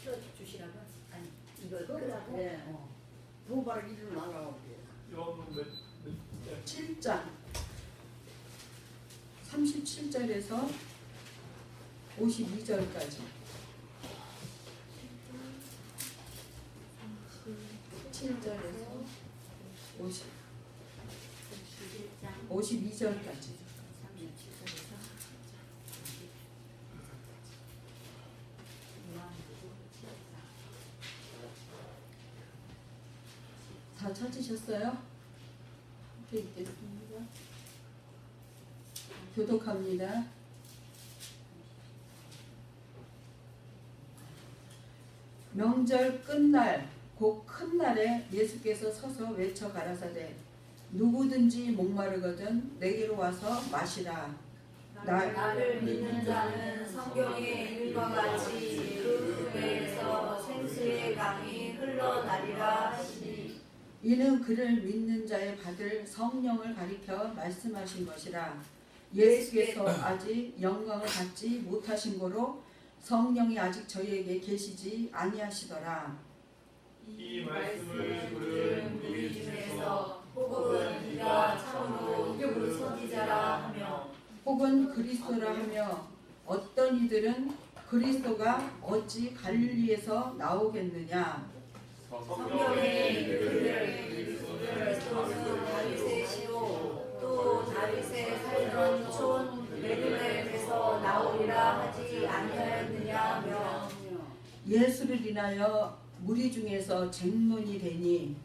주시라고 아니 이거 그거라고? 네. 도발 일을 나가고 요한복음 7장 37절에서 52절까지 7절에서 52절까지 다 찾으셨어요? 함께 읽겠습니다. 교독합니다. 명절 끝날 곧 큰 날에 예수께서 서서 외쳐 가라사대 누구든지 목마르거든 내게로 와서 마시라. 나를 믿는 자는 성경에 있는과 같이 그 배에서 생수의 강이 흘러나리라 하시니 이는 그를 믿는 자의 받을 성령을 가리켜 말씀하신 것이라. 예수께서 아직 영광을 받지 못하신 고로 성령이 아직 저희에게 계시지 아니하시더라. 이 말씀을 들은 우리 중에서 혹은 네가 참으로 그 선지자라 하며 혹은 그리스도라 하며 어떤 이들은 그리스도가 어찌 갈릴리에서 나오겠느냐. 성경에 그를 그리스도는 다윗의 또 다윗의 살던 촌 베들레헴에서 나오리라 하지 아니하였느냐 하며 예수를 인하여 무리 중에서 쟁론이 되니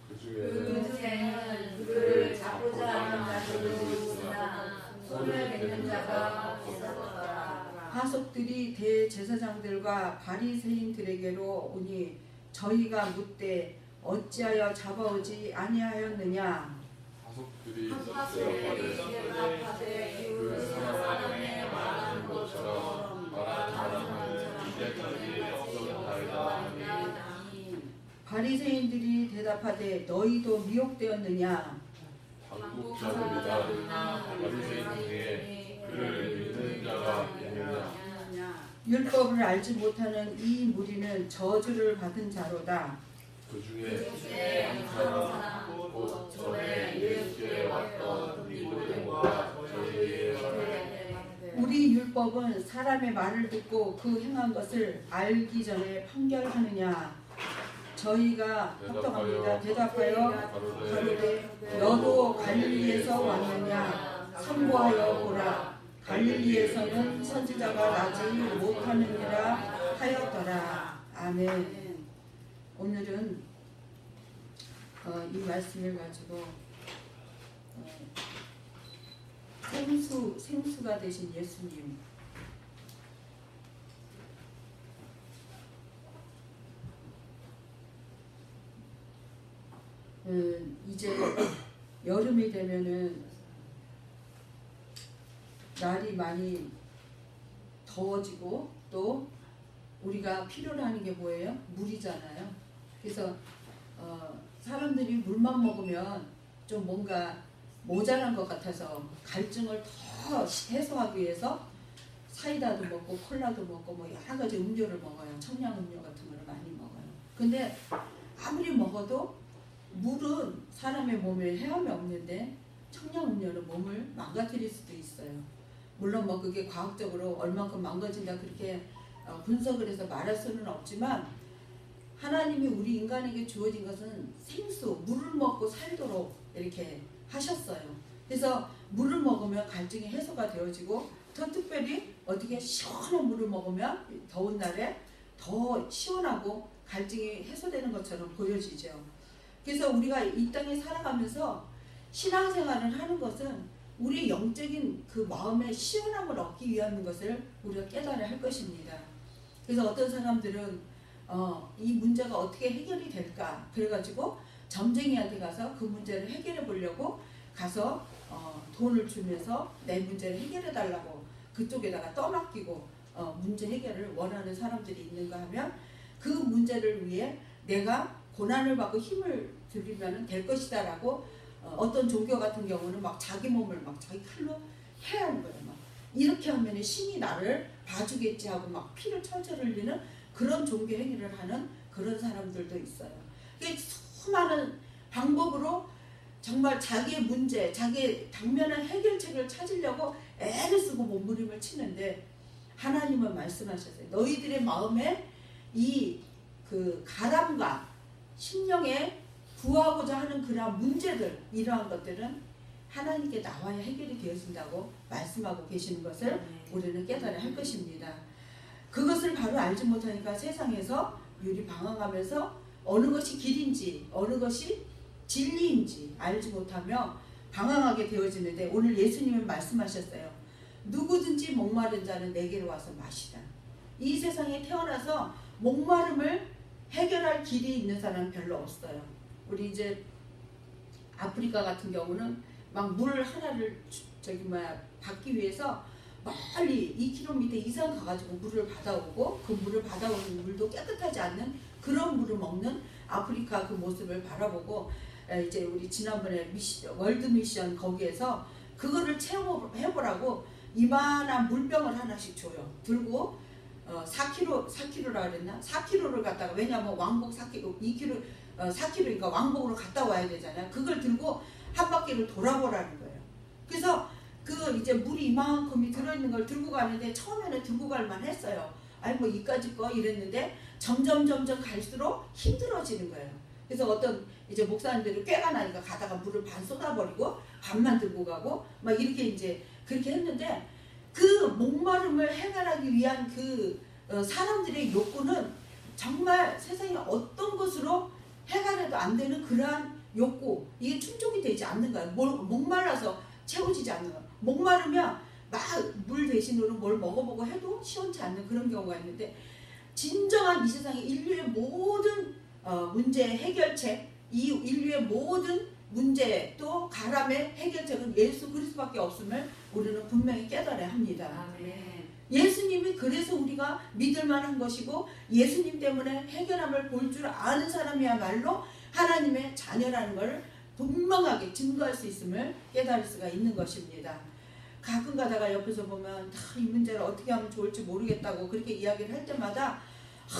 그 중에는 그를 잡고자 하는 자들도 있으나 손을 뱉는 자가 없었더라. 하속들이 대제사장들과 바리새인들에게로 오니 저희가 묻되 어찌하여 잡아오지 아니하였느냐. 하속들이 대답하되 그 사람의 말하는 것처럼 말하는 사람은 이제까지 없었다이다 하니 바리새인들이 대답하되 너희도 미혹되었느냐. 반국자들이나 바리새인 중에 그를 믿는 자가 있느냐. 율법을 알지 못하는 이 무리는 저주를 받은 자로다. 그 중에 한 사람 곧 전에 예수께 왔던 니고데모가 저희에게 말하되 우리 율법은 사람의 말을 듣고 그 행한 것을 알기 전에 판결하느냐. 저희가 합동합니다. 대답하여 가로되 너도 갈릴리에서 왔느냐. 참고하여 보라. 갈릴리에서는 선지자가 나지 못하느니라 하였더라. 아멘. 오늘은 이 말씀을 가지고 생수가 되신 예수님, 이제 여름이 되면은 날이 많이 더워지고 또 우리가 필요로 하는 게 뭐예요? 물이잖아요. 그래서 사람들이 물만 먹으면 좀 뭔가 모자란 것 같아서 갈증을 더 해소하기 위해서 사이다도 먹고 콜라도 먹고 뭐 여러 가지 음료를 먹어요. 청량음료 같은 거를 많이 먹어요. 근데 아무리 먹어도 물은 사람의 몸에 해함이 없는데 청량음료는 몸을 망가뜨릴 수도 있어요. 물론 뭐 그게 과학적으로 얼만큼 망가진다 그렇게 분석을 해서 말할 수는 없지만 하나님이 우리 인간에게 주어진 것은 생수, 물을 먹고 살도록 이렇게 하셨어요. 그래서 물을 먹으면 갈증이 해소가 되어지고 더 특별히 어떻게 시원한 물을 먹으면 더운 날에 더 시원하고 갈증이 해소되는 것처럼 보여지죠. 그래서 우리가 이 땅에 살아가면서 신앙생활을 하는 것은 우리의 영적인 그 마음의 시원함을 얻기 위한 것을 우리가 깨달아야 할 것입니다. 그래서 어떤 사람들은 이 문제가 어떻게 해결이 될까 그래가지고 점쟁이한테 가서 그 문제를 해결해 보려고 가서 돈을 주면서 내 문제를 해결해 달라고 그쪽에다가 떠맡기고 문제 해결을 원하는 사람들이 있는가 하면 그 문제를 위해 내가 고난을 받고 힘을 들이면 될 것이다 라고 어떤 종교 같은 경우는 막 자기 몸을 막 자기 칼로 해야 하는 거예요. 막 이렇게 하면 신이 나를 봐주겠지 하고 막 피를 철철 흘리는 그런 종교 행위를 하는 그런 사람들도 있어요. 수많은 방법으로 정말 자기의 문제, 자기의 당면한 해결책을 찾으려고 애를 쓰고 몸부림을 치는데 하나님은 말씀하셨어요. 너희들의 마음에 이 그 가람과 심령에 구하고자 하는 그러한 문제들, 이러한 것들은 하나님께 나와야 해결이 되어진다고 말씀하고 계시는 것을 우리는 깨달아야 할 것입니다. 그것을 바로 알지 못하니까 세상에서 유리방황하면서 어느 것이 길인지 어느 것이 진리인지 알지 못하며 방황하게 되어지는데 오늘 예수님은 말씀하셨어요. 누구든지 목마른 자는 내게로 와서 마시라. 이 세상에 태어나서 목마름을 해결할 길이 있는 사람은 별로 없어요. 우리 이제 아프리카 같은 경우는 막 물 하나를 받기 위해서 멀리 2km 이상 가가지고 물을 받아오고 그 물을 받아오는 물도 깨끗하지 않는 그런 물을 먹는 아프리카 그 모습을 바라보고 이제 우리 지난번에 월드 미션 거기에서 그거를 체험해보라고 이만한 물병을 하나씩 줘요. 들고 4kg라 그랬나? 4kg를 갖다가 왜냐하면 왕복 4kg, 4kg니까 왕복으로 갔다 와야 되잖아요. 그걸 들고 한 바퀴를 돌아보라는 거예요. 그래서 그 이제 물이 이만큼이 들어있는 걸 들고 가는데 처음에는 들고 갈만 했어요. 아니 뭐 이까짓 거 이랬는데 점점 갈수록 힘들어지는 거예요. 그래서 어떤 이제 목사님들이 꾀가 나니까 가다가 물을 반 쏟아버리고 반만 들고 가고 막 이렇게 이제 그렇게 했는데 그 목마름을 해결하기 위한 그 사람들의 욕구는 정말 세상에 어떤 것으로 해결해도 안 되는 그러한 욕구, 이게 충족이 되지 않는 거예요. 목말라서 채워지지 않는 거예요. 목마르면 막 물 대신으로 뭘 먹어보고 해도 시원치 않는 그런 경우가 있는데 진정한 이 세상의 인류의 모든 문제 해결책, 이 인류의 모든 문제 또 가람의 해결책은 예수 그리스도밖에 없음을 우리는 분명히 깨달아야 합니다. 아멘. 예수님이 그래서 우리가 믿을 만한 것이고 예수님 때문에 해결함을 볼 줄 아는 사람이야말로 하나님의 자녀라는 걸 분명하게 증거할 수 있음을 깨달을 수가 있는 것입니다. 가끔 가다가 옆에서 보면 이 문제를 어떻게 하면 좋을지 모르겠다고 그렇게 이야기를 할 때마다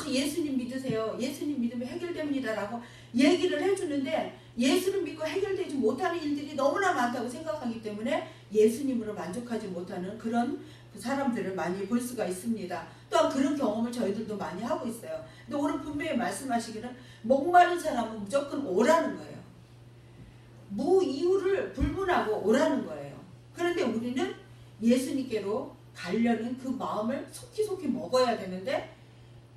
예수님 믿으세요. 예수님 믿으면 해결됩니다 라고 얘기를 해주는데 예수를 믿고 해결되지 못하는 일들이 너무나 많다고 생각하기 때문에 예수님으로 만족하지 못하는 그런 사람들을 많이 볼 수가 있습니다. 또한 그런 경험을 저희들도 많이 하고 있어요. 근데 오늘 분명히 말씀하시기는 목마른 사람은 무조건 오라는 거예요. 무이유를 불문하고 오라는 거예요. 그런데 우리는 예수님께로 가려는 그 마음을 속히 먹어야 되는데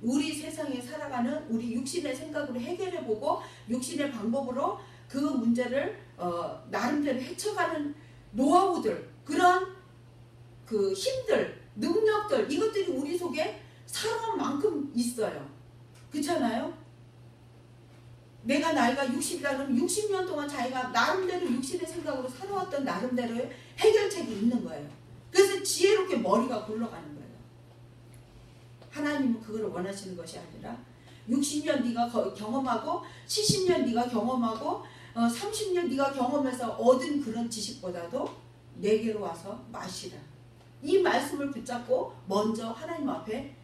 우리 세상에 살아가는 우리 육신의 생각으로 해결해보고 육신의 방법으로 그 문제를 나름대로 헤쳐가는 노하우들, 그런 그 힘들, 능력들, 이것들이 우리 속에 살아온 만큼 있어요. 그렇잖아요? 내가 나이가 60이다 그러면 60년 동안 자기가 나름대로 육신의 생각으로 살아왔던 나름대로의 해결책이 있는 거예요. 그래서 지혜롭게 머리가 굴러가는 거예요. 하나님은 그걸 원하시는 것이 아니라 60년 네가 경험하고 70년 네가 경험하고 30년 네가 경험해서 얻은 그런 지식보다도 내게로 와서 마시라. 이 말씀을 붙잡고 먼저 하나님 앞에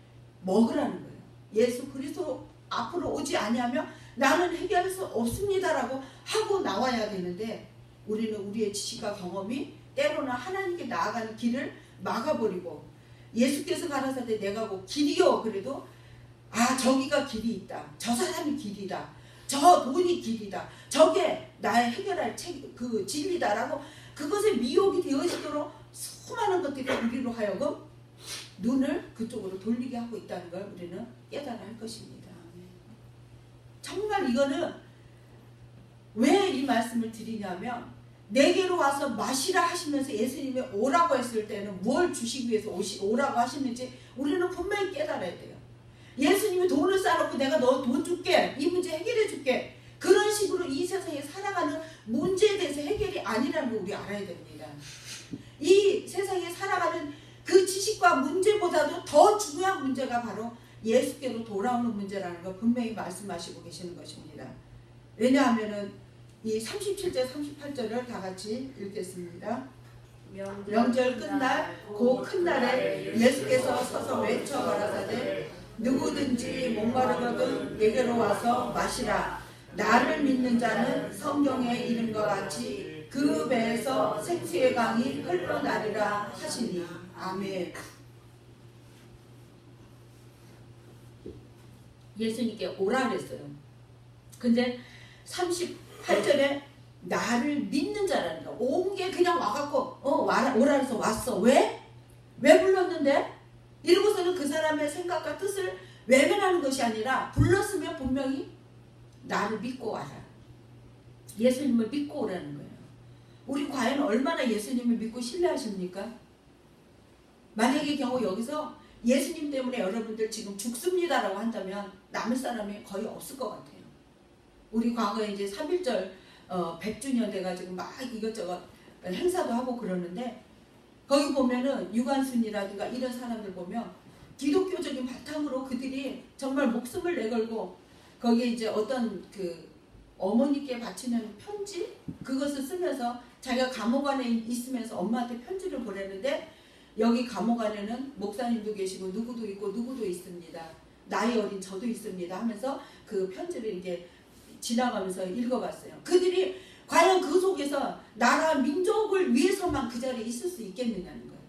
먹으라는 거예요. 예수 그리스도 앞으로 오지 아니하면 나는 해결할 수 없습니다라고 하고 나와야 되는데 우리는 우리의 지식과 경험이 때로는 하나님께 나아가는 길을 막아버리고 예수께서 가라사대 내가 곧 길이요 그래도 저기가 길이 있다. 저 사람이 길이다. 저 돈이 길이다. 저게 나의 해결할 그 진리다라고 그것에 미혹이 되어지도록 수많은 것들이 우리로 하여금 눈을 그쪽으로 돌리게 하고 있다는 걸 우리는 깨달아야 할 것입니다. 정말 이거는 왜 이 말씀을 드리냐면 내게로 와서 마시라 하시면서 예수님이 오라고 했을 때는 뭘 주시기 위해서 오라고 하시는지 우리는 분명히 깨달아야 돼요. 예수님이 돈을 쌓아놓고 내가 너 돈 줄게, 이 문제 해결해 줄게, 그런 식으로 이 세상에 살아가는 문제에 대해서 해결이 아니라는 걸 우리 알아야 됩니다. 이 세상에 살아가는 그 지식과 문제보다도 더 중요한 문제가 바로 예수께로 돌아오는 문제라는 걸 분명히 말씀하시고 계시는 것입니다. 왜냐하면은 이 37절 38절을 다 같이 읽겠습니다. 명절 끝날 그 큰 날에 예수께서 서서 외쳐 가라사대 누구든지 목마르거든 내게로 와서 마시라. 나를 믿는 자는 성경에 이름과 같이 그 배에서 생수의 강이 흘러나리라 하시니. 아멘. 예수님께 오라 그랬어요. 근데 38절에 나를 믿는 자라는 거. 온 게 그냥 와갖고 오라 해서 왔어. 왜? 왜 불렀는데? 이러고서는 그 사람의 생각과 뜻을 외면하는 것이 아니라 불렀으면 분명히 나를 믿고 와라. 예수님을 믿고 오라는 거예요. 우리 과연 얼마나 예수님을 믿고 신뢰하십니까? 만약의 경우 여기서 예수님 때문에 여러분들 지금 죽습니다라고 한다면 남을 사람이 거의 없을 것 같아요. 우리 과거에 이제 3.1절 100주년 돼가지고 막 이것저것 행사도 하고 그러는데 거기 보면은 유관순이라든가 이런 사람들 보면 기독교적인 바탕으로 그들이 정말 목숨을 내걸고 거기에 이제 어떤 그 어머니께 바치는 편지 그것을 쓰면서 자기가 감옥 안에 있으면서 엄마한테 편지를 보내는데 여기 감옥 안에는 목사님도 계시고 누구도 있고 누구도 있습니다. 나이 어린 저도 있습니다 하면서 그 편지를 이제 지나가면서 읽어봤어요. 그들이 과연 그 속에서 나라 민족을 위해서만 그 자리에 있을 수 있겠느냐는 거예요.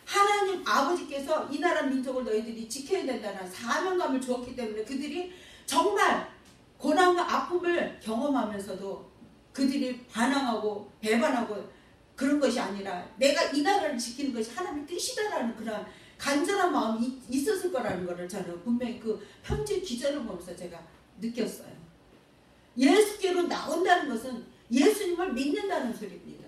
하나님 아버지께서 이 나라 민족을 너희들이 지켜야 된다는 사명감을 주었기 때문에 그들이 정말 고난과 아픔을 경험하면서도 그들이 반항하고 배반하고 그런 것이 아니라 내가 이 나라를 지키는 것이 하나님의 뜻이다라는 그런 간절한 마음이 있었을 거라는 것을 저는 분명히 그 편지 기절을 보면서 제가 느꼈어요. 예수께로 나온다는 것은 예수님을 믿는다는 소리입니다.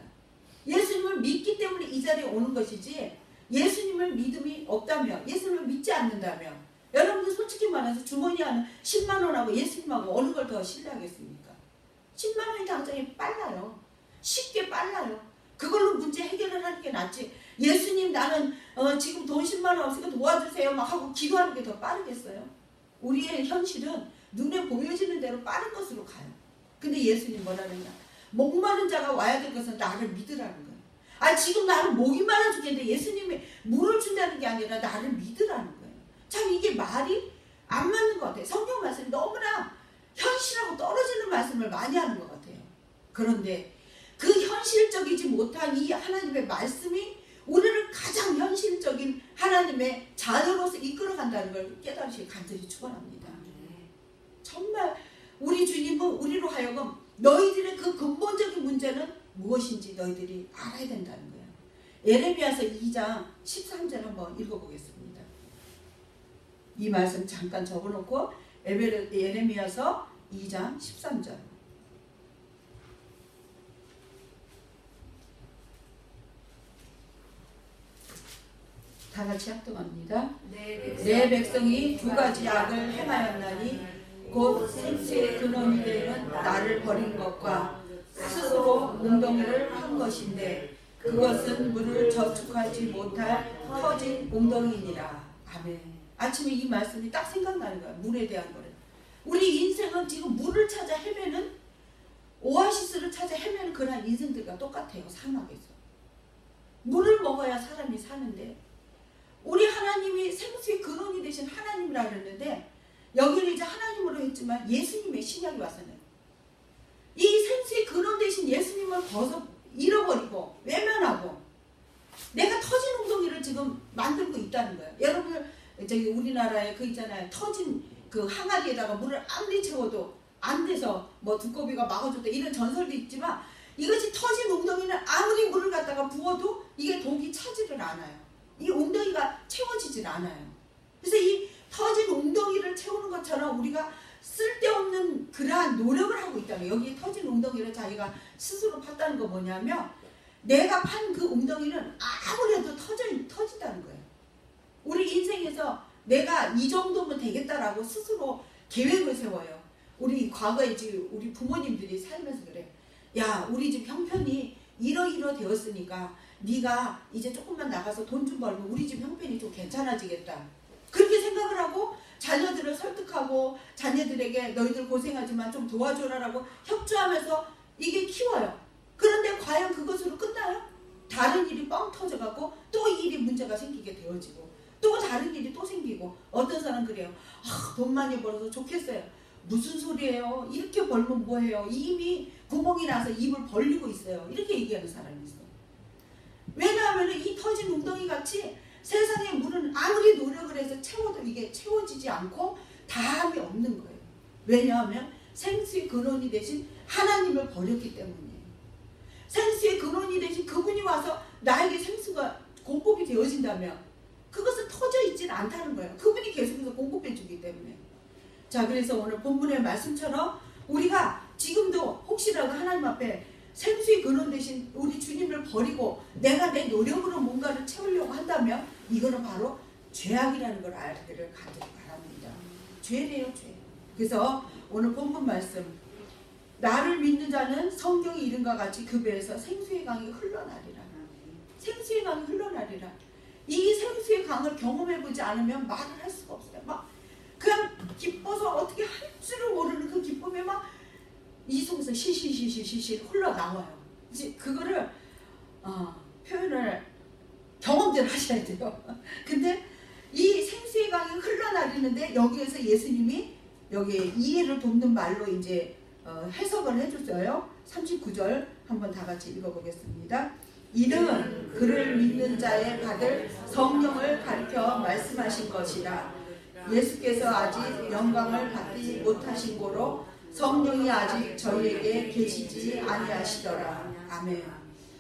예수님을 믿기 때문에 이 자리에 오는 것이지 예수님을 믿음이 없다면 예수님을 믿지 않는다면 여러분들 솔직히 말해서 주머니 안에 10만 원하고 예수님하고 어느 걸 더 신뢰하겠습니까? 10만 원이 당장에 빨라요. 쉽게 빨라요. 그걸로 문제 해결을 하는 게 낫지. 예수님 나는 지금 돈 10만 원 없으니까 도와주세요 막 하고 기도하는 게 더 빠르겠어요? 우리의 현실은 눈에 보여지는 대로 빠른 것으로 가요. 근데 예수님 뭐라느냐? 목마른 자가 와야 될 것은 나를 믿으라는 거예요. 아 지금 나는 목이 말라 죽겠는데 예수님이 물을 준다는 게 아니라 나를 믿으라는 거예요. 참 이게 말이 안 맞는 것 같아요. 성경 말씀이 너무나 현실하고 떨어지는 말씀을 많이 하는 것 같아요. 그런데 그 현실적이지 못한 이 하나님의 말씀이 우리를 가장 현실적인 하나님의 자녀로서 이끌어간다는 걸 깨달으시기 간절히 축원합니다. 정말 우리 주님은 우리로 하여금 너희들의 그 근본적인 문제는 무엇인지 너희들이 알아야 된다는 거예요. 예레미야서 2장 13절 한번 읽어보겠습니다. 이 말씀 잠깐 적어놓고 예레미야서 2장 13절 다 같이 합동합니다. 내 백성이 두 가지 악을 행하였나니 곧 생수의 근원이 되는 나를 버린 것과 스스로 웅덩이를 한 것인데 그것은 물을 저축하지 못할 터진 웅덩이니라. 아멘. 아침에 이 말씀이 딱 생각나는 거야. 물에 대한 거를. 우리 인생은 지금 물을 찾아 헤매는 오아시스를 찾아 헤매는 그런 인생들과 똑같아요. 사막에서. 물을 먹어야 사람이 사는데 우리 하나님이 생수의 근원이 되신 하나님이라 그랬는데 여기는 이제 하나님으로 했지만 예수님의 신약이 와서는 이 생수의 근원 되신 예수님을 잃어버리고 외면하고 내가 터진 웅덩이를 지금 만들고 있다는 거예요. 여러분 저기 우리나라에 그 있잖아요. 터진 그 항아리에다가 물을 아무리 채워도 안 돼서 뭐 두꺼비가 막아줬다 이런 전설도 있지만 이것이 터진 웅덩이는 아무리 물을 갖다가 부어도 이게 독이 차지를 않아요. 이 웅덩이가 채워지질 않아요. 그래서 이 터진 웅덩이를 채우는 것처럼 우리가 쓸데없는 그러한 노력을 하고 있다는 거예요. 여기 터진 웅덩이를 자기가 스스로 팠다는 거 뭐냐면 내가 판 그 웅덩이는 아무리 해도 터진다는 거예요. 우리 인생에서 내가 이 정도면 되겠다라고 스스로 계획을 세워요. 우리 과거에 지금 우리 부모님들이 살면서 그래. 야 우리 집 형편이 이러이러 되었으니까 네가 이제 조금만 나가서 돈 좀 벌면 우리 집 형편이 좀 괜찮아지겠다. 그렇게 생각을 하고 자녀들을 설득하고 자녀들에게 너희들 고생하지만 좀 도와줘라라고 협조하면서 이게 키워요. 그런데 과연 그것으로 끝나요? 다른 일이 뻥 터져갖고 또 이 일이 문제가 생기게 되어지고 또 다른 일이 또 생기고 어떤 사람 그래요. 돈 많이 벌어서 좋겠어요. 무슨 소리예요? 이렇게 벌면 뭐해요? 이미 구멍이 나서 입을 벌리고 있어요. 이렇게 얘기하는 사람이 있어요. 왜냐하면 이 터진 웅덩이 같이 세상의 물은 아무리 노력을 해서 채워도 이게 채워지지 않고 다함이 없는 거예요. 왜냐하면 생수의 근원이 되신 하나님을 버렸기 때문이에요. 생수의 근원이 되신 그분이 와서 나에게 생수가 공급이 되어진다면 그것은 터져 있지는 않다는 거예요. 그분이 계속해서 공급해 주기 때문에. 자, 그래서 오늘 본문의 말씀처럼 우리가 지금도 혹시라도 하나님 앞에 생수의 근원 되신 우리 주님을 버리고 내가 내 노력으로 뭔가를 채우려고 한다면 이거는 바로 죄악이라는 걸 알기를 가지고 바랍니다. 죄래요, 죄. 그래서 오늘 본문 말씀, 나를 믿는 자는 성경의 이름과 같이 그 배에서 생수의 강이 흘러나리라. 생수의 강이 흘러나리라. 이 생수의 강을 경험해보지 않으면 말을 할 수가 없어요. 막 그냥 기뻐서 어떻게 할 줄을 모르는 그 기쁨에 막 이속에서 실실실실실 흘러나와요. 이제 그거를 표현을 경험대로 하셔야 돼요. 근데 이 생수의 강이 흘러나리는데 여기에서 예수님이 여기 이해를 돕는 말로 이제 해석을 해줬어요. 39절 한번 다 같이 읽어보겠습니다. 이는 그를 믿는 자의 받을 성령을 가리켜 말씀하신 것이라. 예수께서 아직 영광을 받지 못하신 고로 성령이 아직 저희에게 계시지 아니하시더라. 아멘.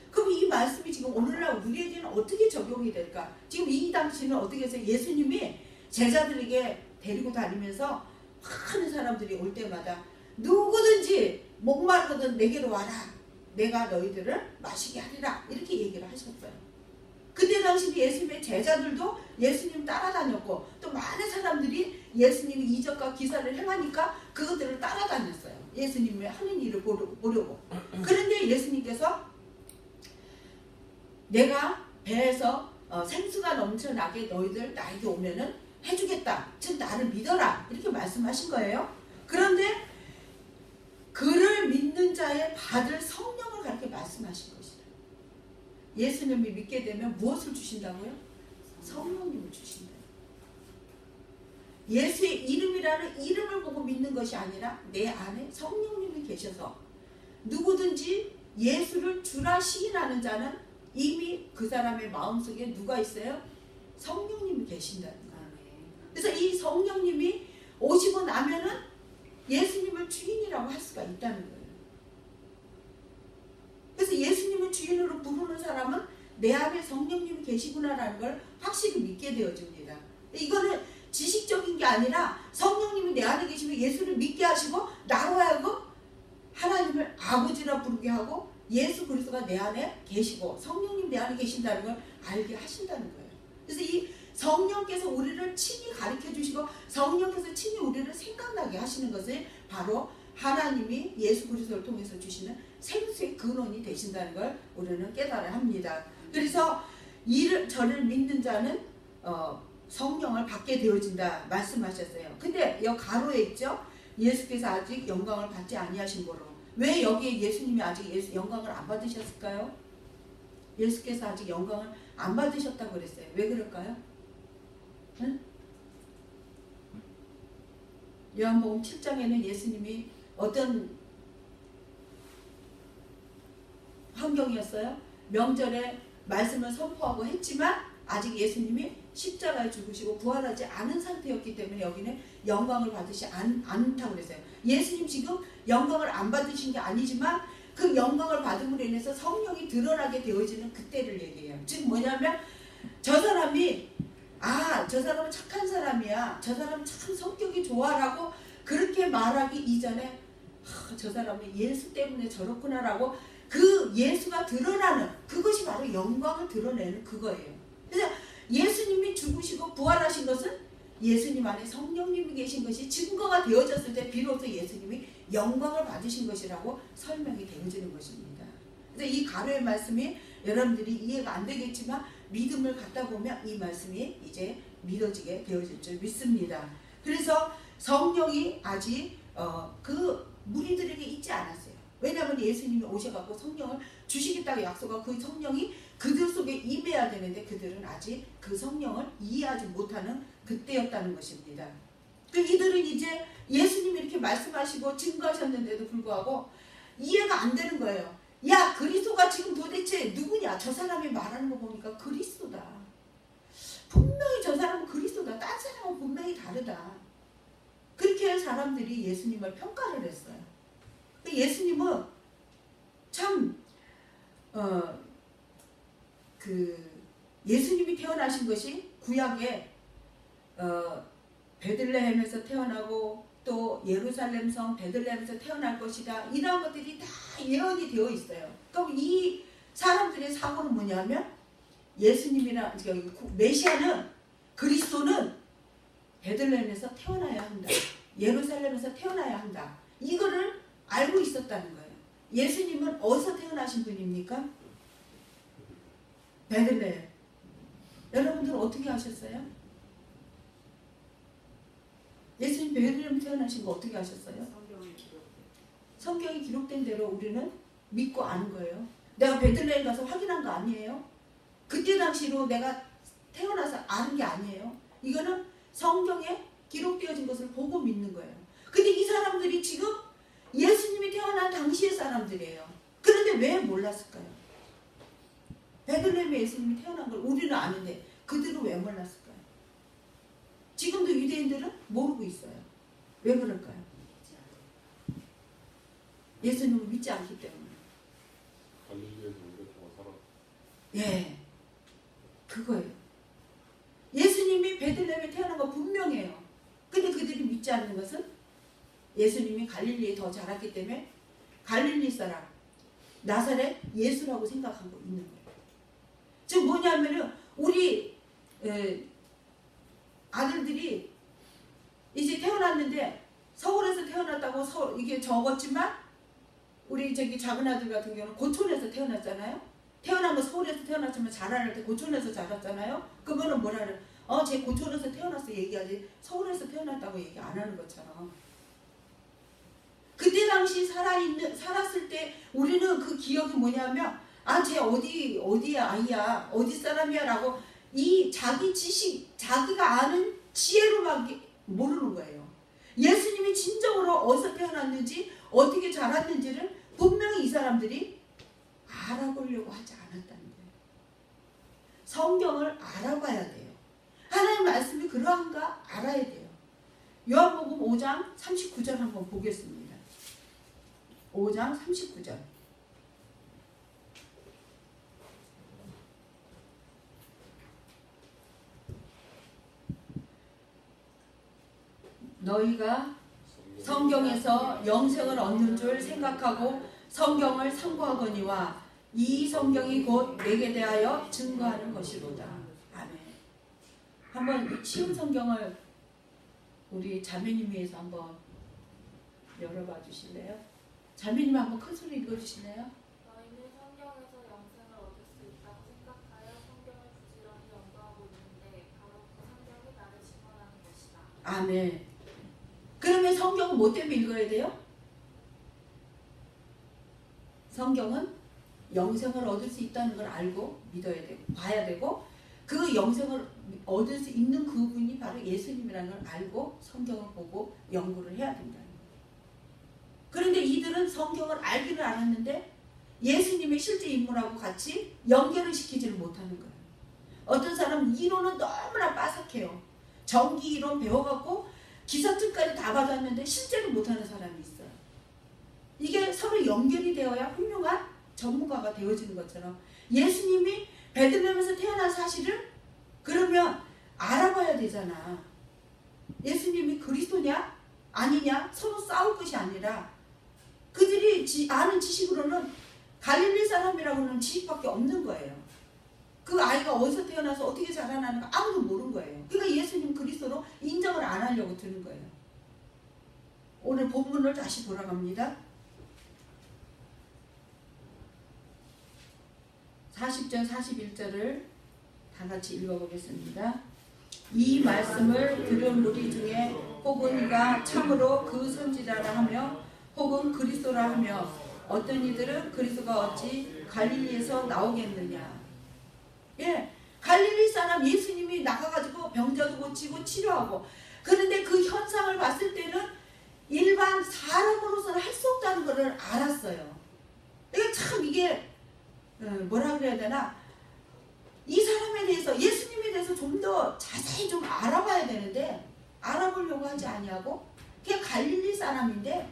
그럼 이 말씀이 지금 오늘날 우리에게는 어떻게 적용이 될까? 지금 이 당시는 어떻게 해서 예수님이 제자들에게 데리고 다니면서 많은 사람들이 올 때마다 누구든지 목마르거든 내게로 와라. 내가 너희들을 마시게 하리라. 이렇게 얘기를 하셨어요. 그때 당시 예수님의 제자들도 예수님 따라다녔고 또 많은 사람들이 예수님이 이적과 기사를 행하니까 그것들을 따라다녔어요. 예수님의 하는 일을 보려고. 그런데 예수님께서 내가 배에서 생수가 넘쳐나게 너희들 나에게 오면은 해주겠다. 즉 나를 믿어라. 이렇게 말씀하신 거예요. 그런데 그를 믿는 자의 받을 성령을 그렇게 말씀하신 것이다. 예수님이 믿게 되면 무엇을 주신다고요? 성령님을 주신다. 예수의 이름이라는 이름을 보고 믿는 것이 아니라 내 안에 성령님이 계셔서 누구든지 예수를 주라 시인하는 자는 이미 그 사람의 마음속에 누가 있어요? 성령님이 계신다는 거예요. 그래서 이 성령님이 오시고 나면은 예수님을 주인이라고 할 수가 있다는 거예요. 그래서 예수님을 주인으로 부르는 사람은 내 안에 성령님이 계시구나라는 걸 확실히 믿게 되어집니다. 이거는 지식적인 게 아니라 성령님이 내 안에 계시면 예수를 믿게 하시고 나로 하여금 하나님을 아버지라 부르게 하고 예수 그리스도가 내 안에 계시고 성령님 내 안에 계신다는 걸 알게 하신다는 거예요. 그래서 이 성령께서 우리를 친히 가르쳐 주시고 성령께서 친히 우리를 생각나게 하시는 것을 바로 하나님이 예수 그리스도를 통해서 주시는 생수의 근원이 되신다는 걸 우리는 깨달아야 합니다. 그래서 저를 믿는 자는 성령을 받게 되어진다 말씀하셨어요. 근데 여기 가로에 있죠. 예수께서 아직 영광을 받지 아니하신 거로. 왜 여기에 예수님이 아직 영광을 안 받으셨을까요? 예수께서 아직 영광을 안 받으셨다고 그랬어요. 왜 그럴까요? 응? 요한복음 7장에는 예수님이 어떤 환경이었어요? 명절에 말씀을 선포하고 했지만 아직 예수님이 십자가에 죽으시고 부활하지 않은 상태였기 때문에 여기는 영광을 받으시 않다고 그랬어요. 예수님 지금 영광을 안 받으신 게 아니지만 그 영광을 받음으로 인해서 성령이 드러나게 되어지는 그때를 얘기해요. 즉 뭐냐면 저 사람이 저 사람은 착한 사람이야. 저 사람은 참 성격이 좋아라고 그렇게 말하기 이전에 저 사람이 예수 때문에 저렇구나라고 그 예수가 드러나는 그것이 바로 영광을 드러내는 그거예요. 그래서 예수님이 죽으시고 부활하신 것은 예수님 안에 성령님이 계신 것이 증거가 되어졌을 때 비로소 예수님이 영광을 받으신 것이라고 설명이 되어지는 것입니다. 그래서 이 가로의 말씀이 여러분들이 이해가 안 되겠지만 믿음을 갖다 보면 이 말씀이 이제 믿어지게 되어질 줄 믿습니다. 그래서 성령이 아직 그 무리들에게 있지 않았어요. 왜냐하면 예수님이 오셔갖고 성령을 주시겠다고 약속하고 그 성령이 그들 속에 임해야 되는데 그들은 아직 그 성령을 이해하지 못하는 그때였다는 것입니다. 그 이들은 이제 예수님이 이렇게 말씀하시고 증거하셨는데도 불구하고 이해가 안 되는 거예요. 야, 그리스도가 지금 도대체 누구냐? 저 사람이 말하는 거 보니까 그리스도다. 분명히 저 사람은 그리스도다. 딴 사람은 분명히 다르다. 그렇게 사람들이 예수님을 평가를 했어요. 예수님은 참 예수님이 태어나신 것이 구약에 베들레헴에서 태어나고 또 예루살렘 성 베들레헴에서 태어날 것이다. 이런 것들이 다 예언이 되어 있어요. 그럼 이 사람들의 사고는 뭐냐면 예수님이나 메시아는 그리스도는 베들레헴에서 태어나야 한다. 예루살렘에서 태어나야 한다. 이거를 알고 있었다는 거예요. 예수님은 어디서 태어나신 분입니까? 베들레헴. 여러분들은 어떻게 하셨어요? 예수님 베들레헴 태어나신 거 어떻게 하셨어요? 성경이 기록된 대로 우리는 믿고 아는 거예요. 내가 베들레헴 가서 확인한 거 아니에요. 그때 당시로 내가 태어나서 아는 게 아니에요. 이거는 성경에 기록되어진 것을 보고 믿는 거예요. 근데 이 사람들이 지금 예수님이 태어난 당시의 사람들이에요. 그런데 왜 몰랐을까요? 베들레헴에 예수님이 태어난 걸 우리는 아는데 그들은 왜 몰랐을까요? 지금도 유대인들은 모르고 있어요. 왜 그럴까요? 예수님을 믿지 않기 때문에. 갈릴리에서 오랫동안 살았. 예, 그거예요. 예수님이 베들레헴에 태어난 거 분명해요. 근데 그들이 믿지 않는 것은 예수님이 갈릴리에 더 자랐기 때문에 갈릴리 사람, 나사렛 예수라고 생각하고 있는 거예요. 즉 뭐냐면은 우리 아들들이 이제 태어났는데 서울에서 태어났다고 이게 적었지만 우리 저기 작은 아들 같은 경우는 고촌에서 태어났잖아요. 태어난 거 서울에서 태어났지만 자라날 때 고촌에서 자랐잖아요. 그거는 뭐라 그래? 쟤 고촌에서 태어났어 얘기하지 서울에서 태어났다고 얘기 안 하는 것처럼. 그때 당시 살았을 때 우리는 그 기억이 뭐냐면 쟤 어디의 아이야 어디 사람이야 라고 이 자기 지식 자기가 아는 지혜로만 모르는 거예요. 예수님이 진정으로 어디서 태어났는지 어떻게 자랐는지를 분명히 이 사람들이 알아보려고 하지 않았다는 거예요. 성경을 알아봐야 돼요. 하나님 말씀이 그러한가 알아야 돼요. 요한복음 5장 39절 한번 보겠습니다. 5장 39절. 너희가 성경에서 영생을 얻는 줄 생각하고 성경을 상고하거니와 이 성경이 곧 내게 대하여 증거하는 것이로다. 아멘. 한번 쉬운 성경을 우리 자매님 위해서 한번 열어봐 주실래요? 자매님 한번 큰 소리 읽어주실래요? 너희는 성경에서 영생을 얻을 수 있다고 생각하여 성경을 부지런히 연구하고 있는데 바로 그 성경이 나를 증언하는 것이다. 아멘. 그러면 성경은 뭐 때문에 읽어야 돼요? 성경은 영생을 얻을 수 있다는 걸 알고 믿어야 되고 봐야 되고 그 영생을 얻을 수 있는 그분이 바로 예수님이라는 걸 알고 성경을 보고 연구를 해야 된다는 거예요. 그런데 이들은 성경을 알기는 알았는데 예수님의 실제 인물하고 같이 연결을 시키지를 못하는 거예요. 어떤 사람은 이론은 너무나 빠삭해요. 전기 이론 배워갖고 기사증까지 다 받았는데 실제로 못하는 사람이 있어요. 이게 서로 연결이 되어야 훌륭한 전문가가 되어지는 것처럼 예수님이 베들레헴에서 태어난 사실을 그러면 알아봐야 되잖아. 예수님이 그리스도냐 아니냐 서로 싸울 것이 아니라 그들이 아는 지식으로는 갈릴리 사람이라고는 지식밖에 없는 거예요. 그 아이가 어디서 태어나서 어떻게 자라나는가 아무도 모르는 거예요. 그러니까 예수님 그리스도로 인정을 안 하려고 드는 거예요. 오늘 본문을 다시 돌아갑니다. 40절 41절을 다 같이 읽어보겠습니다. 이 말씀을 들은 무리 중에 혹은 이가 참으로 그 선지자라 하며 혹은 그리스도라 하며 어떤 이들은 그리스도가 어찌 갈릴리에서 나오겠느냐. 예, 갈릴리 사람 예수님이 나가가지고 병자도 고치고 치료하고. 그런데 그 현상을 봤을 때는 일반 사람으로서는 할 수 없다는 것을 알았어요. 그러니까 참 이게 뭐라 그래야 되나, 이 사람에 대해서, 예수님에 대해서 좀 더 자세히 좀 알아봐야 되는데 알아보려고 하지 아니하고, 그냥 갈릴리 사람인데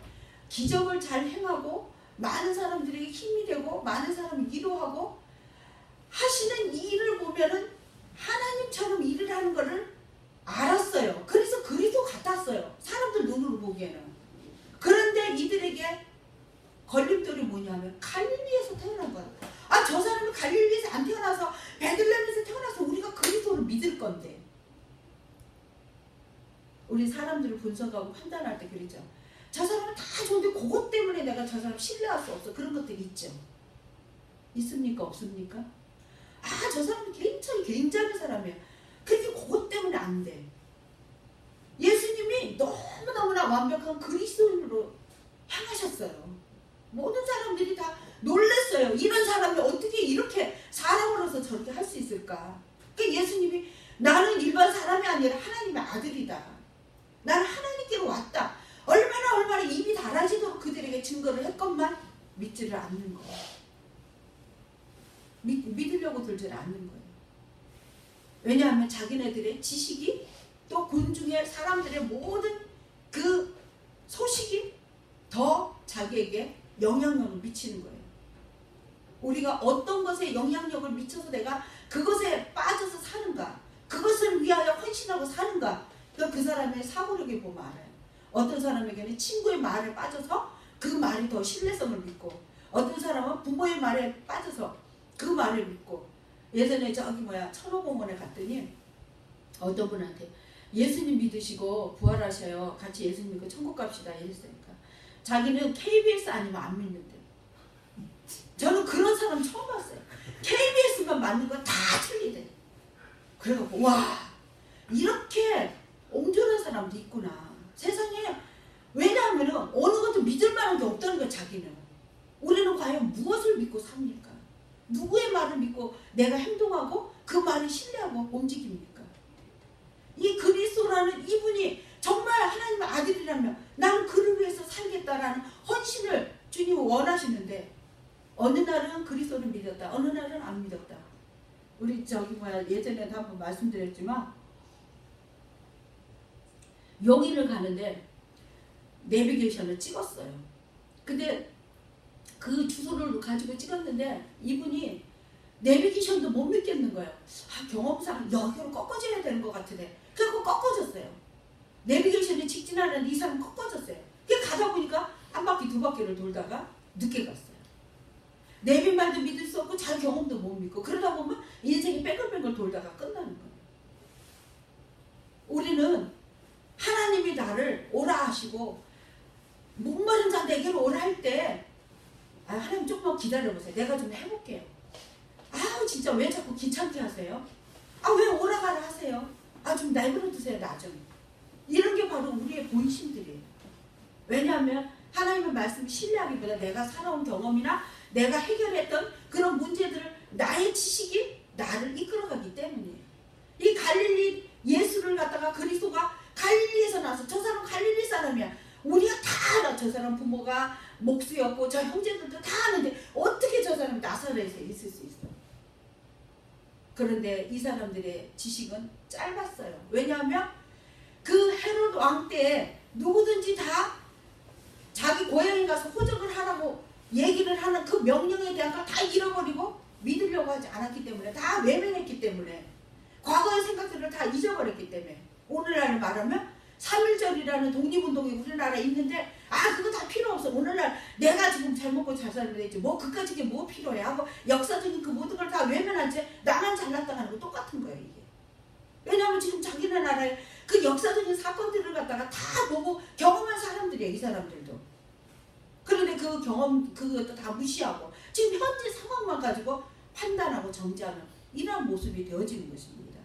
기적을 잘 행하고 많은 사람들에게 힘이 되고 많은 사람을 위로하고 하시는 이 일을 보면은 하나님처럼 일을 하는 것을 알았어요. 그래서 그리스도 같았어요, 사람들 눈으로 보기에는. 그런데 이들에게 걸림돌이 뭐냐면 갈릴리에서 태어난 거야. 아, 저 사람은 갈릴리에서 안 태어나서 베들레헴에서 태어나서 우리가 그리스도를 믿을 건데. 우리 사람들을 분석하고 판단할 때 그러죠. 저 사람은 다 좋은데 그것 때문에 내가 저 사람 신뢰할 수 없어. 그런 것들이 있죠. 있습니까? 없습니까? 아, 저 사람은 굉장히 괜찮은 사람이야. 그렇게 그것 때문에 안 돼. 예수님이 너무너무나 완벽한 그리스도인으로 향하셨어요. 모든 사람들이 다 놀랐어요. 이런 사람이 어떻게 이렇게 사람으로서 저렇게 할 수 있을까? 그러니까 예수님이 나는 일반 사람이 아니라 하나님의 아들이다. 나는 하나님께로 왔다. 얼마나 입이 달아지도록 그들에게 증거를 했건만 믿지를 않는 거예요. 믿으려고 들지를 않는 거예요. 왜냐하면 자기네들의 지식이 또 군중의 사람들의 모든 그 소식이 더 자기에게 영향력을 미치는 거예요. 우리가 어떤 것에 영향력을 미쳐서 내가 그것에 빠져서 사는가, 그것을 위하여 헌신하고 사는가, 그 사람의 사고력에 보면 알아요. 어떤 사람에게는 친구의 말에 빠져서 그 말이 더 신뢰성을 믿고, 어떤 사람은 부모의 말에 빠져서 그 말을 믿고. 예전에 천호공원에 갔더니 어떤 분한테 예수님 믿으시고 부활하셔요, 같이 예수님 믿고 천국 갑시다 이랬으니까 자기는 KBS 아니면 안 믿는데. 저는 그런 사람 처음 봤어요. KBS만 맞는 건 다 틀리대. 그래갖고 와, 이렇게 옹졸한 사람도 있구나 세상에. 왜냐하면 어느 것도 믿을 만한 게 없다는 거야, 자기는. 우리는 과연 무엇을 믿고 삽니까? 누구의 말을 믿고 내가 행동하고 그 말을 신뢰하고 움직입니까? 이 그리스도라는 이분이 정말 하나님의 아들이라면 나는 그를 위해서 살겠다라는 헌신을 주님이 원하시는데, 어느 날은 그리스도를 믿었다, 어느 날은 안 믿었다. 우리 예전에도 한번 말씀드렸지만 용인을 가는데 내비게이션을 찍었어요. 근데 그 주소를 가지고 찍었는데 이분이 내비게이션도 못 믿겠는 거예요. 아, 경험상 여기로 꺾어져야 되는 것 같으네. 그래서 꺾어졌어요. 내비게이션이 직진하는데 이 사람 꺾어졌어요. 그래서 가다 보니까 한 바퀴 두 바퀴를 돌다가 늦게 갔어요. 내비 말도 믿을 수 없고 자기 경험도 못 믿고, 그러다 보면 인생이 뺑글뺑글 돌다가 끝나는 거예요. 우리는 하나님이 나를 오라 하시고 목마른 자 내게로 오라 할 때, 아, 하나님 조금만 기다려보세요. 내가 좀 해볼게요. 아우, 진짜 왜 자꾸 귀찮게 하세요? 아, 왜 오라 가라 하세요? 아, 좀 내버려 두세요, 나 좀. 이런 게 바로 우리의 본심들이에요. 왜냐하면 하나님의 말씀을 신뢰하기보다 내가 살아온 경험이나 내가 해결했던 그런 문제들을, 나의 지식이 나를 이끌어가기 때문이에요. 이 갈릴리 예수를 갖다가 그리스도가 갈릴리에서 나서, 저 사람 갈릴리 사람이야. 우리가 다 알아. 저 사람 부모가 목수였고 저 형제들도 다 아는데 어떻게 저 사람이 나사렛에 있을 수 있어? 그런데 이 사람들의 지식은 짧았어요. 왜냐하면 그 헤롯 왕 때 누구든지 다 자기 고향에 가서 호적을 하라고 얘기를 하는 그 명령에 대한 걸 다 잃어버리고 믿으려고 하지 않았기 때문에, 다 외면했기 때문에, 과거의 생각들을 다 잊어버렸기 때문에. 오늘날 말하면 3.1절이라는 독립운동이 우리나라에 있는데, 아, 그거 다 필요 없어. 오늘날 내가 지금 잘 먹고 잘 살면 되지, 뭐 그까짓 게 뭐 필요해 하고 역사적인 그 모든 걸 다 외면한 채 나만 잘났다 하는 거 똑같은 거예요, 이게. 왜냐하면 지금 자기네 나라에 그 역사적인 사건들을 갖다가 다 보고 경험한 사람들이에요, 이 사람들도. 그런데 그 경험, 그것도 다 무시하고 지금 현재 상황만 가지고 판단하고 정지하는 이러한 모습이 되어지는 것입니다.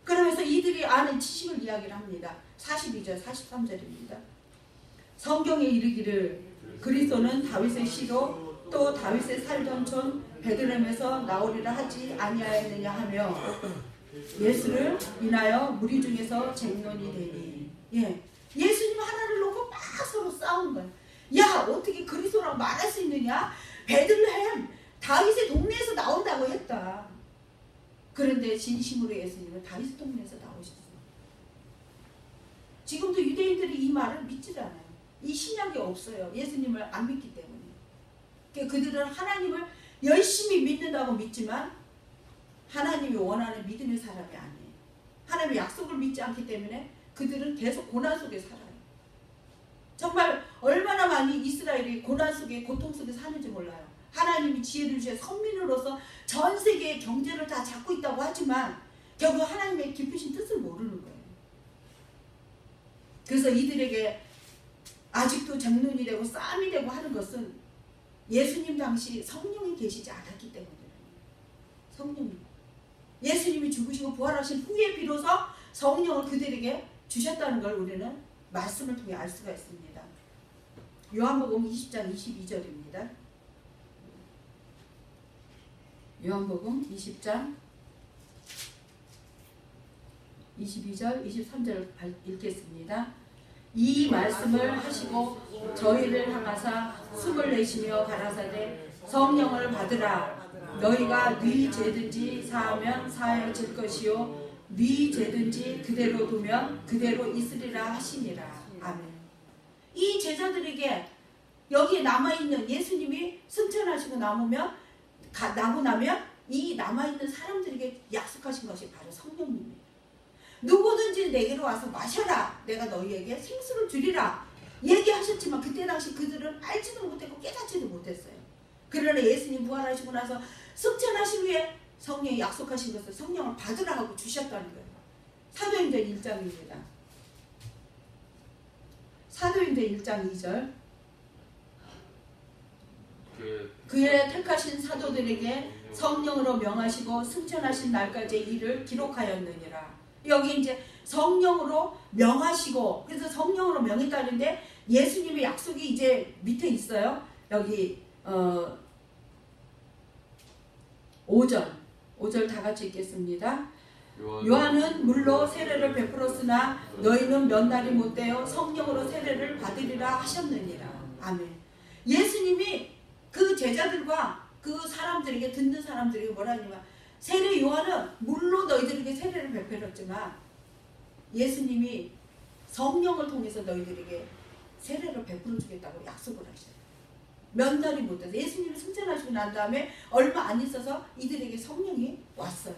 그러면서 이들이 아는 지식을 이야기를 합니다. 42절, 43절입니다. 성경에 이르기를 그리스도는 다윗의 씨로 또 다윗의 살던 촌 베들레헴에서 나오리라 하지 아니하였느냐 하며 예수를 인하여 무리 중에서 쟁론이 되니. 예, 예수님 하나를 놓고 막 서로 싸운 거예요. 야, 어떻게 그리스도라고 말할 수 있느냐? 베들레헴 다윗의 동네에서 나온다고 했다. 그런데 진심으로 예수님은 다윗의 동네에서 나오셨어요. 지금도 유대인들이 이 말을 믿지 않아요. 이 신약이 없어요. 예수님을 안 믿기 때문에. 그들은 하나님을 열심히 믿는다고 믿지만 하나님이 원하는 믿음의 사람이 아니에요. 하나님의 약속을 믿지 않기 때문에 그들은 계속 고난 속에 살아요. 정말 얼마나 많이 이스라엘이 고난 속에 고통 속에 사는지 몰라요. 하나님이 지혜를 주셔 선민으로서 전 세계의 경제를 다 잡고 있다고 하지만 결국 하나님의 깊으신 뜻을 모르는 거예요. 그래서 이들에게 아직도 쟁론이 되고 싸움이 되고 하는 것은 예수님 당시 성령이 계시지 않았기 때문이에요. 성령이. 예수님이 죽으시고 부활하신 후에 비로소 성령을 그들에게 주셨다는 걸 우리는 말씀을 통해 알 수가 있습니다. 요한복음 20장 22절입니다. 요한복음 20장 22절 23절 읽겠습니다. 이 말씀을 하시고 저희를 향하사 숨을 내쉬며 가라사대 성령을 받으라. 너희가 네 죄든지 사하면 사하여질 것이요 네 죄든지 그대로 두면 그대로 있으리라 하시니라. 아멘. 이 제자들에게 여기에 남아있는 예수님이 승천하시고 나고 나면 이 남아있는 사람들에게 약속하신 것이 바로 성령님이에요. 누구든지 내게로 와서 마셔라. 내가 너희에게 생수를 주리라. 얘기하셨지만 그때 당시 그들은 알지도 못했고 깨닫지도 못했어요. 그러나 예수님 부활하시고 나서 승천하신 후에 성령이 약속하신 것을 성령을 받으라 하고 주셨다는 거예요. 사도행전 1장입니다. 사도행전 1장 2절 그의 택하신 사도들에게 성령으로 명하시고 승천하신 날까지의 일을 기록하였느니라. 여기 이제 성령으로 명하시고 그래서 성령으로 명했다는데 예수님의 약속이 이제 밑에 있어요. 여기 5절 다 같이 읽겠습니다. 요한은 물로 세례를 베풀었으나 너희는 몇 날이 못되어 성령으로 세례를 받으리라 하셨느니라. 아멘. 예수님이 그 제자들과 그 사람들에게 듣는 사람들에게 뭐라 하냐면 세례 요한은 물로 너희들에게 세례를 베풀었지만 예수님이 성령을 통해서 너희들에게 세례를 베풀어 주겠다고 약속을 하셔요. 몇 달이 못 돼서 예수님이 승천하시고 난 다음에 얼마 안 있어서 이들에게 성령이 왔어요.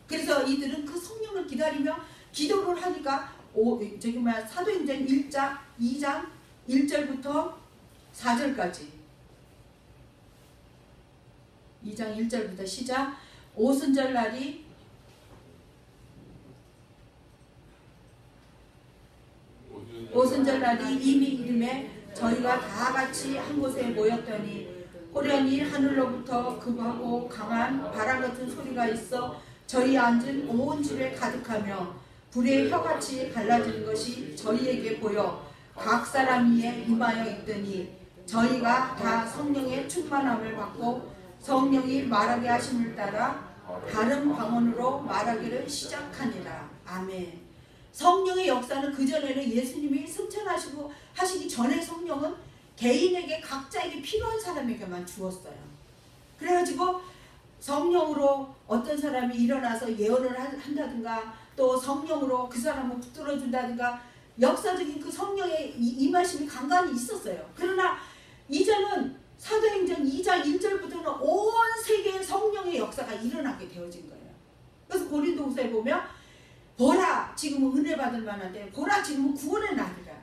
그래서 이들은 그 성령을 기다리며 기도를 하니까 사도행전 2장 1절부터 4절까지 2장 1절부터 시작. 오순절 날이 이미 이름에 저희가 다 같이 한 곳에 모였더니 호련히 하늘로부터 급하고 강한 바람 같은 소리가 있어 저희 앉은 온 집에 가득하며 불의 혀같이 갈라지는 것이 저희에게 보여 각 사람 위에 임하여 있더니 저희가 다 성령의 충만함을 받고 성령이 말하게 하심을 따라 다른 방언으로 말하기를 시작하니라. 아멘. 성령의 역사는 그전에는 예수님이 승천하시고 하시기 전에 성령은 개인에게 각자에게 필요한 사람에게만 주었어요. 그래가지고 성령으로 어떤 사람이 일어나서 예언을 한다든가 또 성령으로 그 사람을 붙들어준다든가 역사적인 그 성령의 임하심이 간간히 있었어요. 그러나 이제는 사도행전 2장 1절부터는 온 세계의 성령의 역사가 일어나게 되어진 거예요. 그래서 고린도후서에 보면 보라 지금은 은혜 받을 만한데 보라 지금은 구원의 날이라.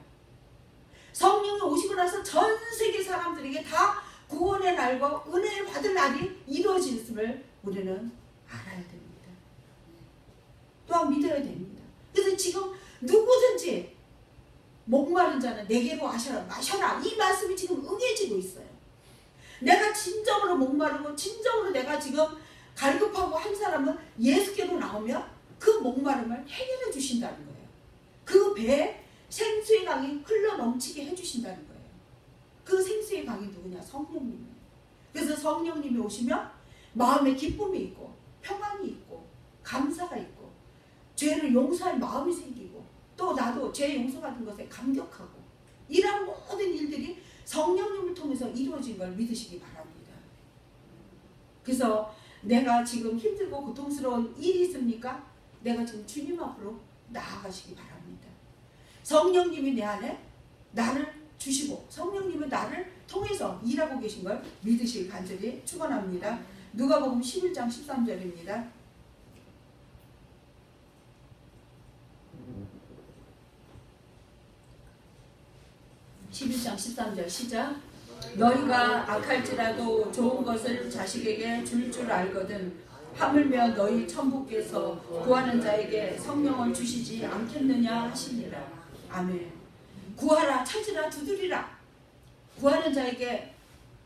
성령이 오시고 나서 전 세계 사람들에게 다 구원의 날과 은혜를 받을 날이 이루어졌음을 우리는 알아야 됩니다. 또한 믿어야 됩니다. 그래서 지금 누구든지 목마른 자는 내게로 마셔라. 이 말씀이 지금 응해지고 있어요. 내가 진정으로 목마르고 진정으로 내가 지금 갈급하고 한 사람은 예수께로 나오면 그 목마름을 해결해 주신다는 거예요. 그 배에 생수의 강이 흘러 넘치게 해주신다는 거예요. 그 생수의 강이 누구냐? 성령님이에요. 그래서 성령님이 오시면 마음에 기쁨이 있고 평안이 있고 감사가 있고 죄를 용서할 마음이 생기고 또 나도 죄 용서받은 것에 감격하고 이런 모든 일들이 성령님을 통해서 이루어진 걸 믿으시기 바랍니다. 그래서 내가 지금 힘들고 고통스러운 일이 있습니까? 내가 지금 주님 앞으로 나아가시기 바랍니다. 성령님이 내 안에 나를 주시고 성령님은 나를 통해서 일하고 계신 걸 믿으시길 간절히 축원합니다. 누가복음 11장 13절입니다. (11장 13절) 시작. 너희가 악할지라도 좋은 것을 자식에게 줄 줄 알거든 하물며 너희 천부께서 구하는 자에게 성령을 주시지 않겠느냐 하시니라. 아멘. 구하라 찾으라 두드리라. 구하는 자에게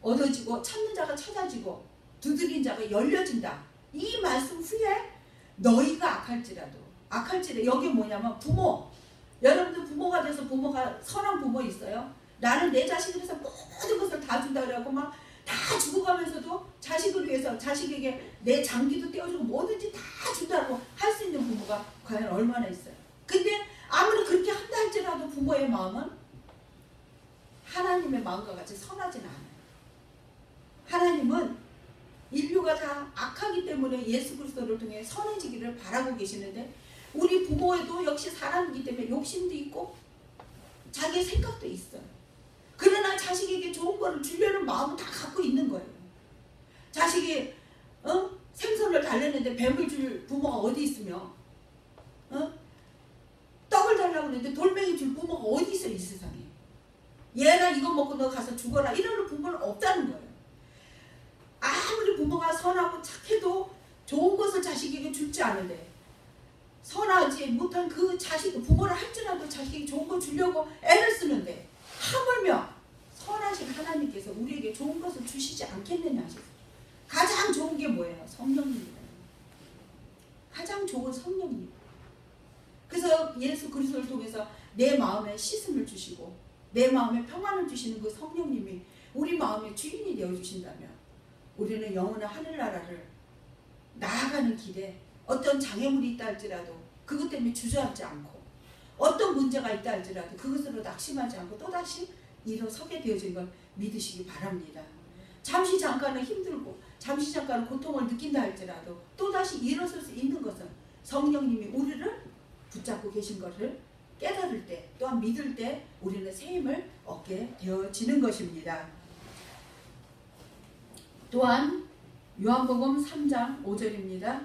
얻어지고 찾는 자가 찾아지고 두드린 자가 열려진다. 이 말씀 후에 너희가 악할지라도 여기 뭐냐면 부모. 여러분들 부모가 돼서 부모가 선한 부모 있어요? 나는 내 자식을 위해서 모든 것을 다 준다 그래갖고 막 다 죽어가면서도 자식을 위해서 자식에게 내 장기도 떼어주고 뭐든지 다 준다고 할 수 있는 부모가 과연 얼마나 있어요? 근데 아무리 그렇게 한다 할지라도 부모의 마음은 하나님의 마음과 같이 선하진 않아요. 하나님은 인류가 다 악하기 때문에 예수 그리스도를 통해 선해지기를 바라고 계시는데 우리 부모에도 역시 사람이기 때문에 욕심도 있고 자기의 생각도 있어요. 그러나 자식에게 좋은 거를 주려는 마음은 다 갖고 있는 거예요. 자식이 생선을 달랬는데 뱀을 줄 부모가 어디 있으며 떡을 달라고 했는데 돌멩이 줄 부모가 어디 있어요 이 세상에. 얘나 이거 먹고 너 가서 죽어라 이러는 부모는 없다는 거예요. 아무리 부모가 선하고 착해도 좋은 것을 자식에게 줄지 않은데 선하지 못한 그 자식 부모를 할지라도 자식에게 좋은 거 주려고 애를 쓰는데 하물며 선하신 하나님께서 우리에게 좋은 것을 주시지 않겠느냐 하셨어요. 가장 좋은 게 뭐예요? 성령님이다. 가장 좋은 성령님. 그래서 예수 그리스도를 통해서 내 마음에 씻음을 주시고 내 마음에 평안을 주시는 그 성령님이 우리 마음의 주인이 되어주신다면 우리는 영원한 하늘나라를 나아가는 길에 어떤 장애물이 있다 할지라도 그것 때문에 주저앉지 않고 어떤 문제가 있다 할지라도 그것으로 낙심하지 않고 또다시 일어서게 되어진 걸 믿으시기 바랍니다. 잠시 잠깐은 힘들고 잠시 잠깐은 고통을 느낀다 할지라도 또다시 일어설 수 있는 것은 성령님이 우리를 붙잡고 계신 것을 깨달을 때 또한 믿을 때 우리는 새 힘을 얻게 되어지는 것입니다. 또한 요한복음 3장 5절입니다.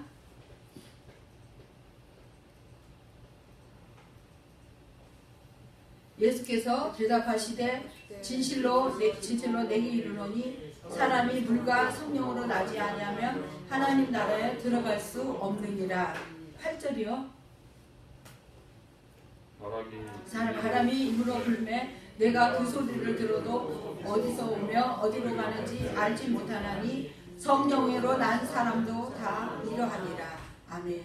예수께서 대답하시되 진실로 내게 이르노니 사람이 물과 성령으로 나지 아니하면 하나님 나라에 들어갈 수 없느니라. 8절이요. 바람이 입으로 불매 내가 그 소리를 들어도 어디서 오며 어디로 가는지 알지 못하나니 성령으로 난 사람도 다 이러하니라. 아멘.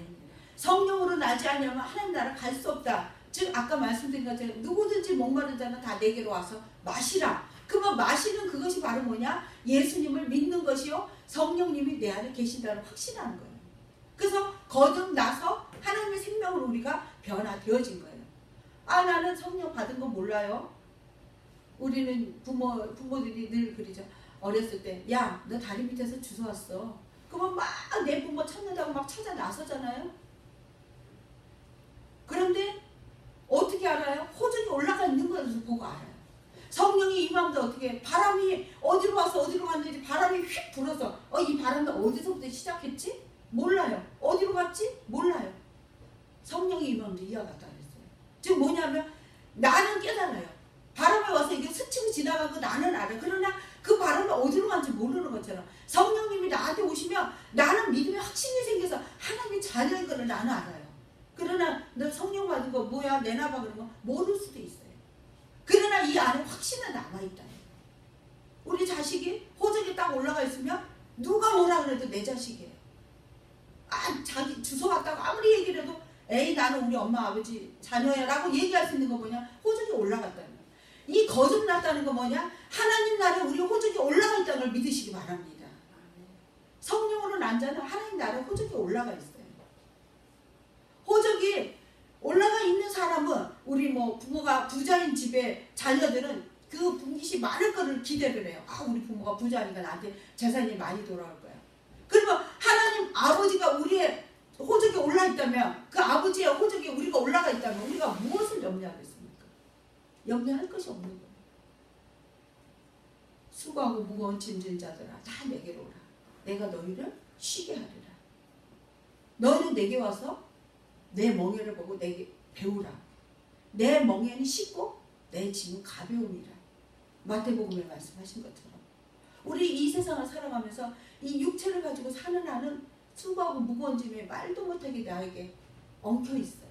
성령으로 나지 않으면 하나님 나라 갈 수 없다. 즉 아까 말씀드린 것처럼 누구든지 목마른 자는 다 내게로 와서 마시라. 그러면 마시는 그것이 바로 뭐냐? 예수님을 믿는 것이요 성령님이 내 안에 계신다는 확신하는 거예요. 그래서 거듭나서 하나님의 생명으로 우리가 변화되어진 거예요. 아 나는 성령 받은 거 몰라요. 우리는 부모들이 늘 그러죠. 어렸을 때 야 너 다리 밑에서 주워왔어. 그러면 막 내 부모 찾는다고 막 찾아 나서잖아요. 그런데 어떻게 알아요? 호적이 올라가 있는 것을 보고 알아요. 성령이 임하면 어떻게 바람이 어디로 와서 어디로 갔는지 바람이 휙 불어서 이 바람은 어디서부터 시작했지? 몰라요. 어디로 갔지? 몰라요. 성령이 임하면 이해가 갔다 그랬어요. 즉 뭐냐면 나는 깨달아요. 바람에 와서 이게 스치고 지나가고 나는 알아요. 그러나 그 바람이 어디로 간지 모르는 것처럼 성령님이 나한테 오시면 나는 믿음의 확신이 생겨서 하나님의 자녀인 것을 나는 알아요. 그러나 너 성령 받은 거 뭐야 내놔봐 그런 거 모를 수도 있어요. 그러나 이 안에 확신은 남아있다. 우리 자식이 호적에 딱 올라가 있으면 누가 뭐라 그래도 내 자식이에요. 자기 주소 같다고 아무리 얘기를 해도 에이 나는 우리 엄마 아버지 자녀야 라고 얘기할 수 있는 거 뭐냐? 호적에 올라갔다는 이 거듭났다는 거 뭐냐? 하나님 나라에 우리 호적이 올라가 있다는 걸 믿으시기 바랍니다. 성령으로 난 자는 하나님 나라 호적에 올라가 있어요. 호적이 올라가 있는 사람은 우리 뭐 부모가 부자인 집에 자녀들은 그 분깃이 많을 거를 기대를 해요. 아, 우리 부모가 부자니까 나한테 재산이 많이 돌아올 거야. 그러면 하나님 아버지가 우리의 호적에 올라 있다면, 그 아버지의 호적에 우리가 올라가 있다면 우리가 무엇을 염려하겠습니까? 염려할 것이 없는 거예요. 수고하고 무거운 짐진 자들아 다 내게로 오라. 내가 너희를 쉬게 하리라. 너희는 내게 와서 내 멍에를 보고 내게 배우라. 내 멍에는 쉽고 내 짐은 가벼움이라. 마태복음에 말씀하신 것처럼 우리 이 세상을 살아가면서 이 육체를 가지고 사는 한은 수고하고 무거운 짐에 말도 못하게 나에게 엉켜 있어요.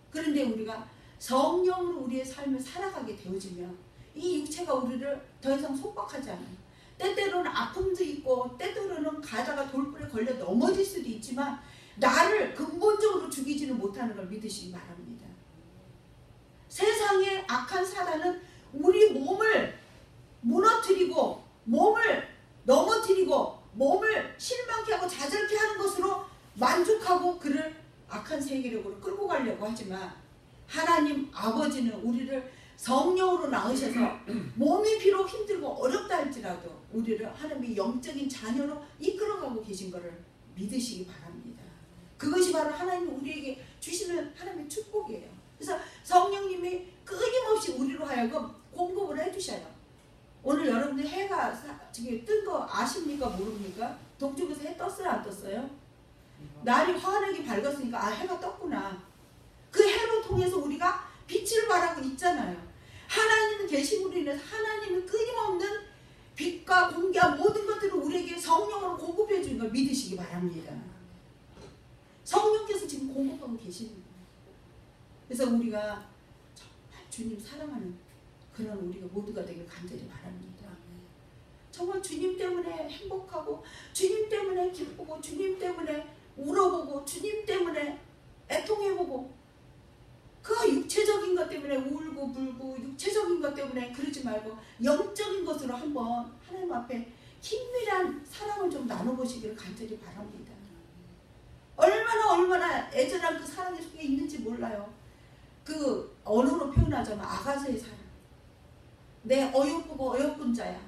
그런데 우리가 성령으로 우리의 삶을 살아가게 되어지면 이 육체가 우리를 더 이상 속박하지 않아요. 때때로는 아픔도 있고 때때로는 가다가 돌불에 걸려 넘어질 수도 있지만 나를 근본적으로 죽이지는 못하는 걸 믿으시기 바랍니다. 세상의 악한 사단은 우리 몸을 무너뜨리고 몸을 넘어뜨리고 몸을 실망케 하고 좌절케 하는 것으로 만족하고 그를 악한 세계력으로 끌고 가려고 하지만 하나님 아버지는 우리를 성령으로 낳으셔서 몸이 비록 힘들고 어렵다 할지라도 우리를 하나님의 영적인 자녀로 이끌어가고 계신 것을 믿으시기 바랍니다. 그것이 바로 하나님이 우리에게 주시는 하나님의 축복이에요. 그래서 성령님이 끊임없이 우리로 하여금 공급을 해주셔요. 오늘 여러분들 해가 지금 뜬 거 아십니까? 모릅니까? 동쪽에서 해 떴어요? 안 떴어요? 날이 환하게 밝았으니까 아, 해가 떴구나. 그 해로 통해서 우리가 빛을 발하고 있잖아요. 하나님은 계심으로 인해서 하나님은 끊임없는 빛과 공기와 모든 것들을 우리에게 성령으로 공급해 주는 걸 믿으시기 바랍니다. 성령께서 지금 공급하고 계시는 거예요. 그래서 우리가 정말 주님 사랑하는 그런 우리가 모두가 되길 간절히 바랍니다. 정말 주님 때문에 행복하고 주님 때문에 기쁘고 주님 때문에 울어보고 주님 때문에 애통해보고 그 육체적인 것 때문에 울고 불고 육체적인 것 때문에 그러지 말고 영적인 것으로 한번 하나님 앞에 긴밀한 사랑을 좀 나눠보시기를 간절히 바랍니다. 얼마나 애절한 그 사랑이 속에 있는지 몰라요. 그 언어로 표현하자면 아가서의 사랑. 내 어여쁘고 어여쁜 자야.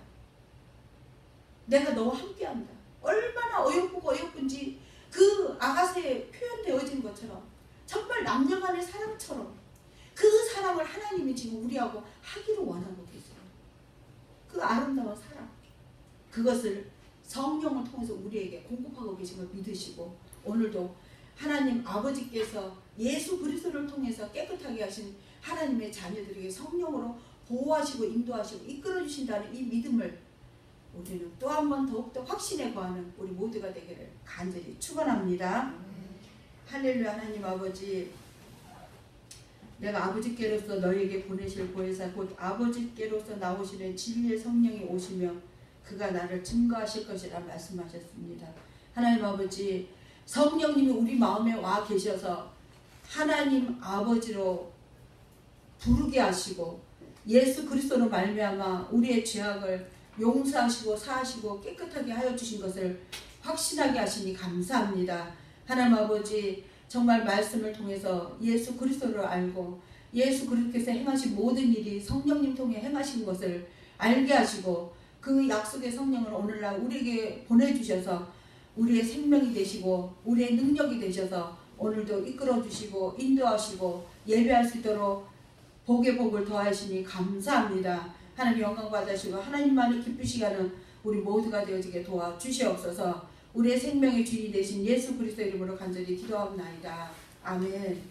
내가 너와 함께한다. 얼마나 어여쁘고 어여쁜지 그 아가서에 표현되어진 것처럼 정말 남녀간의 사랑처럼 그 사랑을 하나님이 지금 우리하고 하기를 원하고 계세요. 그 아름다운 사랑, 그것을 성령을 통해서 우리에게 공급하고 계신 걸 믿으시고 오늘도 하나님 아버지께서 예수 그리스도를 통해서 깨끗하게 하신 하나님의 자녀들에게 성령으로 보호하시고 인도하시고 이끌어 주신다는 이 믿음을 우리는 또 한 번 더욱더 확신에 거하는 우리 모두가 되기를 간절히 축원합니다. 할렐루야. 하나님 아버지, 내가 아버지께로서 너희에게 보내실 보혜사 곧 아버지께로서 나오시는 진리의 성령이 오시며 그가 나를 증거하실 것이라 말씀하셨습니다. 하나님 아버지, 성령님이 우리 마음에 와 계셔서 하나님 아버지로 부르게 하시고 예수 그리스도로 말미암아 우리의 죄악을 용서하시고 사하시고 깨끗하게 하여 주신 것을 확신하게 하시니 감사합니다. 하나님 아버지, 정말 말씀을 통해서 예수 그리스도를 알고 예수 그리스도께서 행하신 모든 일이 성령님 통해 행하신 것을 알게 하시고 그 약속의 성령을 오늘날 우리에게 보내주셔서 우리의 생명이 되시고 우리의 능력이 되셔서 오늘도 이끌어 주시고 인도하시고 예배할 수 있도록 복의 복을 더하시니 감사합니다. 하나님 영광 받으시고 하나님만을 기쁘시게 하는 우리 모두가 되어지게 도와주시옵소서. 우리의 생명의 주인이 되신 예수 그리스도 이름으로 간절히 기도하옵나이다. 아멘.